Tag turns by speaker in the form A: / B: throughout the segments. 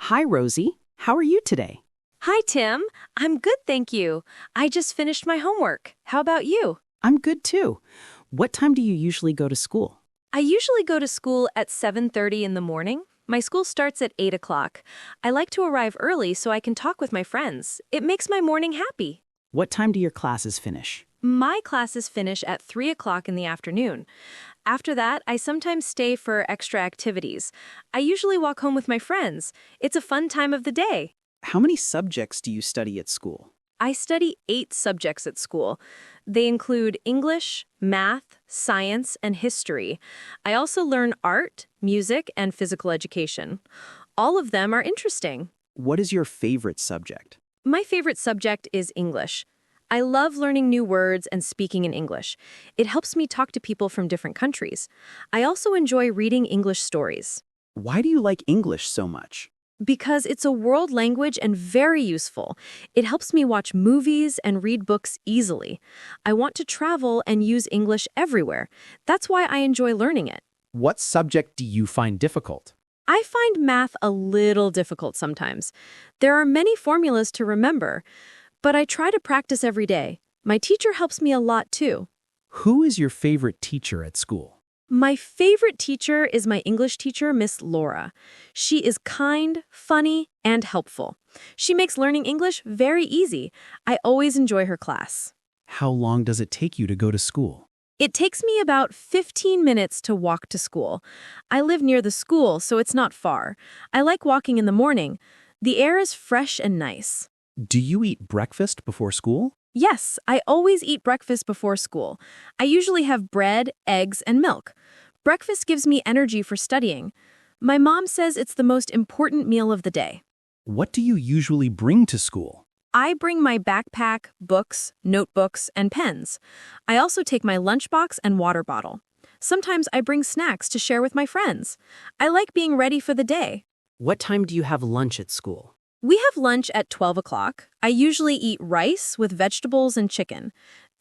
A: Hi, Rosie. How are you today?
B: Hi, Tim. I'm good, thank you. I just finished my homework. How about you?
A: I'm good too. What time do you usually go to school?
B: I usually go to school at 7:30 in the morning. My school starts at 8 o'clock. I like to arrive early so I can talk with my friends. It makes my morning happy.
A: What time do your classes finish?
B: My classes finish at 3 o'clock in the afternoon. After that, I sometimes stay for extra activities. I usually walk home with my friends. It's a fun time of the day.
A: How many subjects do you study at school?
B: I study 8 subjects at school. They include English, math, science, and history. I also learn art, music, and physical education. All of them are interesting.
A: What is your favorite subject?
B: My favorite subject is English. I love learning new words and speaking in English. It helps me talk to people from different countries. I also enjoy reading English stories.
A: Why do you like English so much?
B: Because it's a world language and very useful. It helps me watch movies and read books easily. I want to travel and use English everywhere. That's why I enjoy learning it.
C: What subject do you find difficult?
B: I find math a little difficult sometimes. There are many formulas to remember, but I try to practice every day. My teacher helps me a lot too.
C: Who is your favorite teacher at school?
B: My favorite teacher is my English teacher, Miss Laura. She is kind, funny, and helpful. She makes learning English very easy. I always enjoy her class.
C: How long does it take you to go to school?
B: It takes me about 15 minutes to walk to school. I live near the school, so it's not far. I like walking in the morning. The air is fresh and nice.
C: Do you eat breakfast before school?
B: Yes, I always eat breakfast before school. I usually have bread, eggs, and milk. Breakfast gives me energy for studying. My mom says it's the most important meal of the day.
C: What do you usually bring to school?
B: I bring my backpack, books, notebooks, and pens. I also take my lunchbox and water bottle. Sometimes I bring snacks to share with my friends. I like being ready for the day.
A: What time do you have lunch at school?
B: We have lunch at 12 o'clock. I usually eat rice with vegetables and chicken.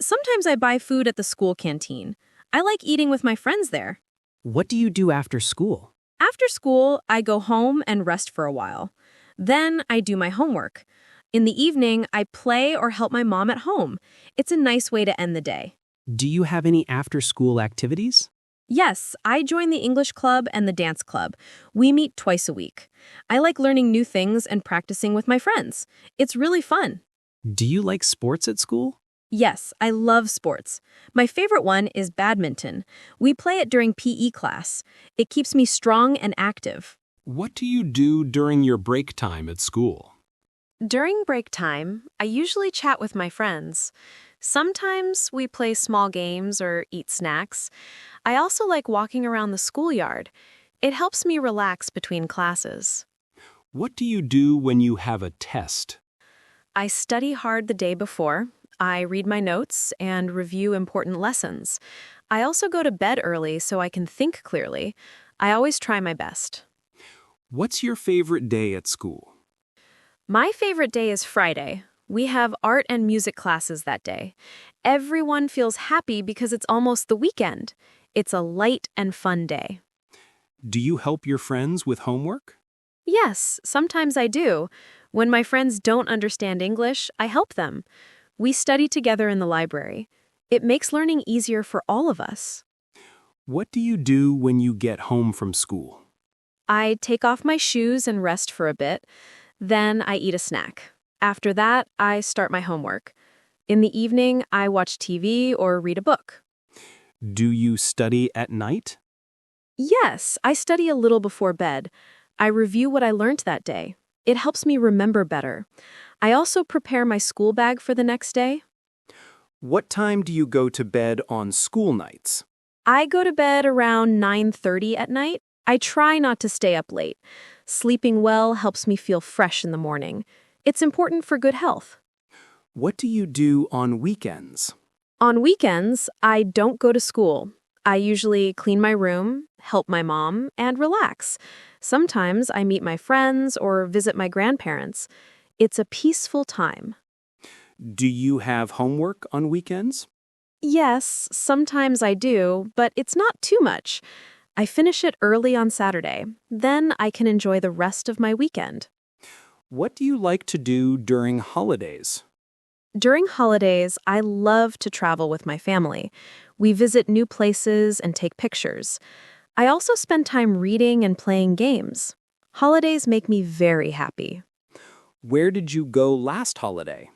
B: Sometimes I buy food at the school canteen. I like eating with my friends there.
A: What do you do after school?
B: After school, I go home and rest for a while. Then I do my homework. In the evening, I play or help my mom at home. It's a nice way to end the day.
A: Do you have any after-school activities?
B: Yes, I join the English club and the dance club. We meet twice a week. I like learning new things and practicing with my friends. It's really fun.
A: Do you like sports at school?
B: Yes, I love sports. My favorite one is badminton. We play it during PE class. It keeps me strong and active.
D: What do you do during your break time at school?
B: During break time, I usually chat with my friends. Sometimes we play small games or eat snacks. I also like walking around the schoolyard. It helps me relax between classes.
D: What do you do when you have a test?
B: I study hard the day before. I read my notes and review important lessons. I also go to bed early so I can think clearly. I always try my best.
D: What's your favorite day at school?
B: My favorite day is Friday. We have art and music classes that day. Everyone feels happy because it's almost the weekend. It's a light and fun day.
D: Do you help your friends with homework?
B: Yes, sometimes I do. When my friends don't understand English, I help them. We study together in the library. It makes learning easier for all of us.
D: What do you do when you get home from school?
B: I take off my shoes and rest for a bit. Then I eat a snack. After that, I start my homework. In the evening, I watch TV or read a book.
D: Do you study at night?
B: Yes, I study a little before bed. I review what I learned that day. It helps me remember better. I also prepare my school bag for the next day.
D: What time do you go to bed on school nights?
B: I go to bed around 9:30 at night. I try not to stay up late. Sleeping well helps me feel fresh in the morning. It's important for good health.
D: What do you do on weekends?
B: On weekends, I don't go to school. I usually clean my room, help my mom, and relax. Sometimes I meet my friends or visit my grandparents. It's a peaceful time.
D: Do you have homework on weekends?
B: Yes, sometimes I do, but it's not too much. I finish it early on Saturday. Then I can enjoy the rest of my weekend.
D: What do you like to do during holidays?
B: During holidays, I love to travel with my family. We visit new places and take pictures. I also spend time reading and playing games. Holidays make me very happy.
D: Where did you go last holiday?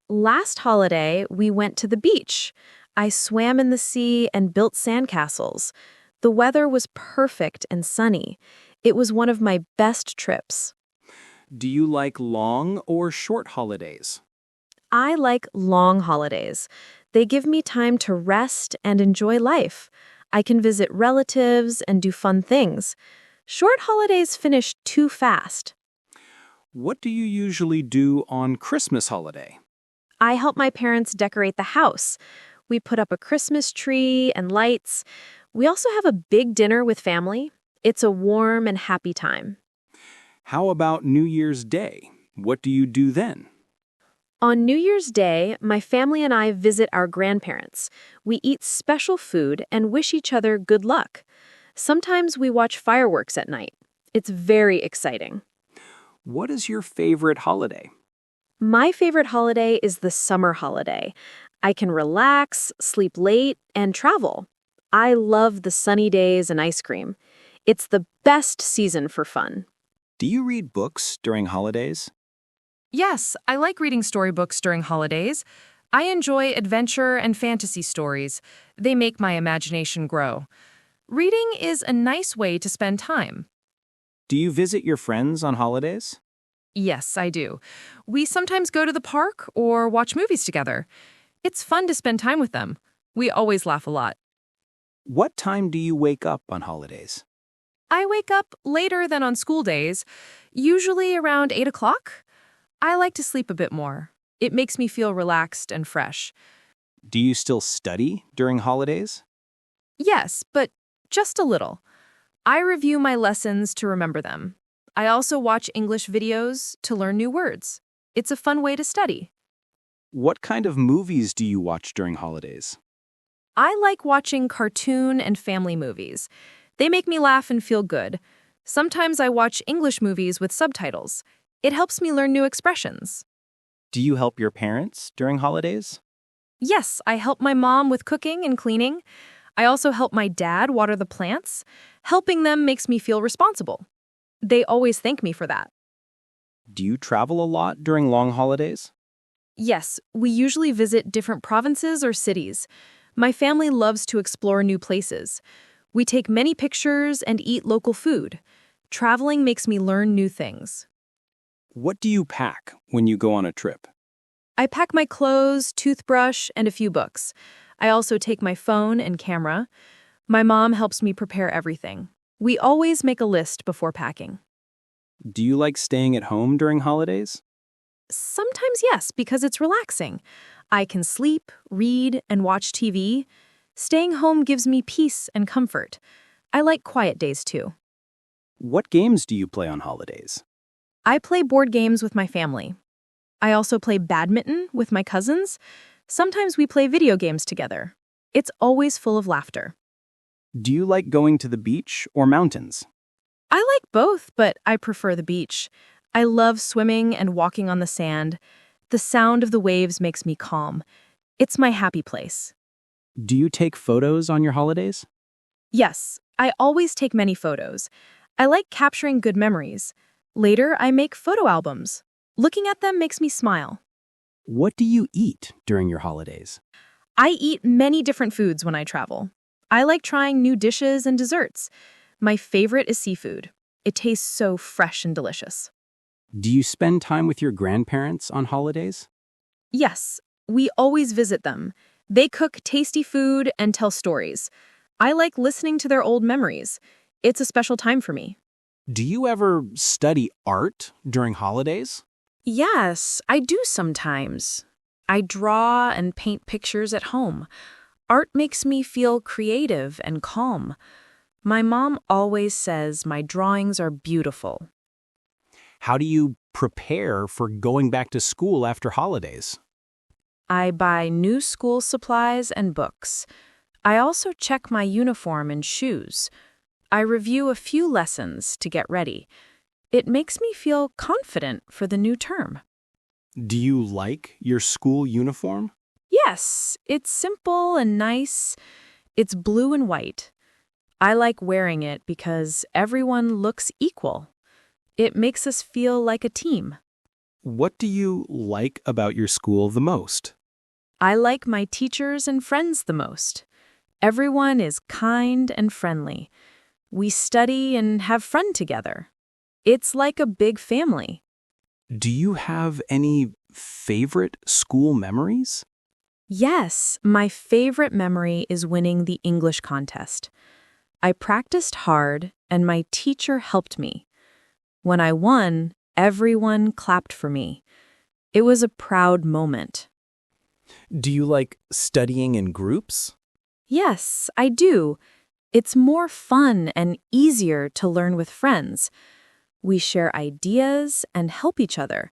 B: Last holiday, we went to the beach. I swam in the sea and built sandcastles. The weather was perfect and sunny. It was one of my best trips.
D: Do you like long or short holidays?
B: I like long holidays. They give me time to rest and enjoy life. I can visit relatives and do fun things. Short holidays finish too fast.
D: What do you usually do on Christmas holiday?
B: I help my parents decorate the house. We put up a Christmas tree and lights. We also have a big dinner with family. It's a warm and happy time.
D: How about New Year's Day? What do you do then?
B: On New Year's Day, my family and I visit our grandparents. We eat special food and wish each other good luck. Sometimes we watch fireworks at night. It's very exciting.
D: What is your favorite holiday?
B: My favorite holiday is the summer holiday. I can relax, sleep late, and travel. I love the sunny days and ice cream. It's the best season for fun.
C: Do you read books during holidays?
E: Yes, I like reading storybooks during holidays. I enjoy adventure and fantasy stories. They make my imagination grow. Reading is a nice way to spend time.
C: Do you visit your friends on holidays?
E: Yes, I do. We sometimes go to the park or watch movies together. It's fun to spend time with them. We always laugh a lot.
C: What time do you wake up on holidays?
E: I wake up later than on school days, usually around 8 o'clock. I like to sleep a bit more. It makes me feel relaxed and fresh.
C: Do you still study during holidays?
E: Yes, but just a little. I review my lessons to remember them. I also watch English videos to learn new words. It's a fun way to study.
C: What kind of movies do you watch during holidays?
E: I like watching cartoon and family movies. They make me laugh and feel good. Sometimes I watch English movies with subtitles. It helps me learn new expressions.
C: Do you help your parents during holidays?
E: Yes, I help my mom with cooking and cleaning. I also help my dad water the plants. Helping them makes me feel responsible. They always thank me for that.
C: Do you travel a lot during long holidays?
E: Yes, we usually visit different provinces or cities. My family loves to explore new places. We take many pictures and eat local food. Traveling makes me learn new things.
C: What do you pack when you go on a trip?
E: I pack my clothes, toothbrush, and a few books. I also take my phone and camera. My mom helps me prepare everything. We always make a list before packing.
C: Do you like staying at home during holidays?
E: Sometimes yes, because it's relaxing. I can sleep, read, and watch TV. Staying home gives me peace and comfort. I like quiet days too.
C: What games do you play on holidays?
E: I play board games with my family. I also play badminton with my cousins. Sometimes we play video games together. It's always full of laughter.
C: Do you like going to the beach or mountains?
E: I like both, but I prefer the beach. I love swimming and walking on the sand. The sound of the waves makes me calm. It's my happy place.
C: Do you take photos on your holidays?
E: Yes, I always take many photos. I like capturing good memories. Later, I make photo albums. Looking at them makes me smile.
C: What do you eat during your holidays?
E: I eat many different foods when I travel. I like trying new dishes and desserts. My favorite is seafood. It tastes so fresh and delicious.
C: Do you spend time with your grandparents on holidays?
E: Yes, we always visit them. They cook tasty food and tell stories. I like listening to their old memories. It's a special time for me.
C: Do you ever study art during holidays?
A: Yes, I do sometimes. I draw and paint pictures at home. Art makes me feel creative and calm. My mom always says my drawings are beautiful.
C: How do you prepare for going back to school after holidays?
A: I buy new school supplies and books. I also check my uniform and shoes. I review a few lessons to get ready. It makes me feel confident for the new term.
C: Do you like your school uniform?
A: Yes, it's simple and nice. It's blue and white. I like wearing it because everyone looks equal. It makes us feel like a team.
C: What do you like about your school the most?
A: I like my teachers and friends the most. Everyone is kind and friendly. We study and have fun together. It's like a big family.
C: Do you have any favorite school memories?
A: Yes, my favorite memory is winning the English contest. I practiced hard and my teacher helped me. When I won, everyone clapped for me. It was a proud moment.
C: Do you like studying in groups?
A: Yes, I do. It's more fun and easier to learn with friends. We share ideas and help each other.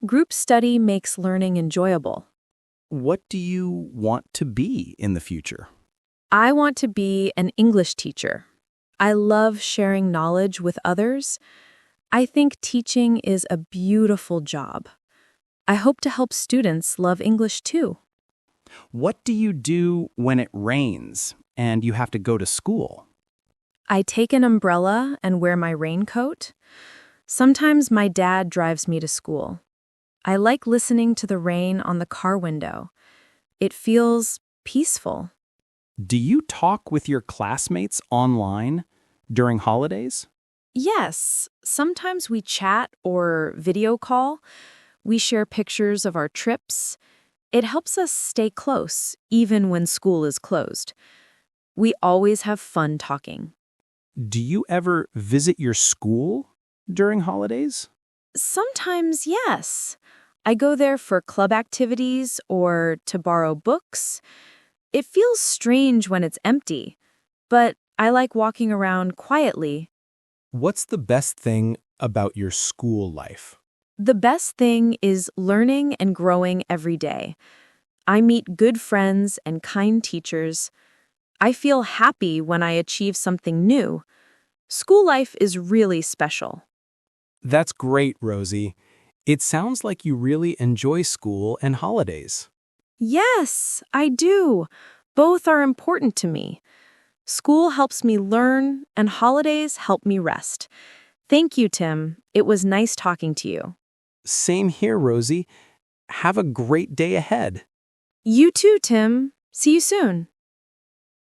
A: Group study makes learning enjoyable.
C: What do you want to be in the future?
A: I want to be an English teacher. I love sharing knowledge with others. I think teaching is a beautiful job. I hope to help students love English too.
C: What do you do when it rains and you have to go to school?
A: I take an umbrella and wear my raincoat. Sometimes my dad drives me to school. I like listening to the rain on the car window. It feels peaceful.
C: Do you talk with your classmates online during holidays?
A: Yes, sometimes we chat or video call. We share pictures of our trips. It helps us stay close, even when school is closed. We always have fun talking.
C: Do you ever visit your school during holidays?
A: Sometimes, yes. I go there for club activities or to borrow books. It feels strange when it's empty, but I like walking around quietly.
C: What's the best thing about your school life?
A: The best thing is learning and growing every day. I meet good friends and kind teachers. I feel happy when I achieve something new. School life is really special.
C: That's great, Rosie. It sounds like you really enjoy school and holidays.
A: Yes, I do. Both are important to me. School helps me learn, and holidays help me rest. Thank you, Tim. It was nice talking to you.
C: Same here, Rosie. Have a great day ahead.
A: You too, Tim. See you soon.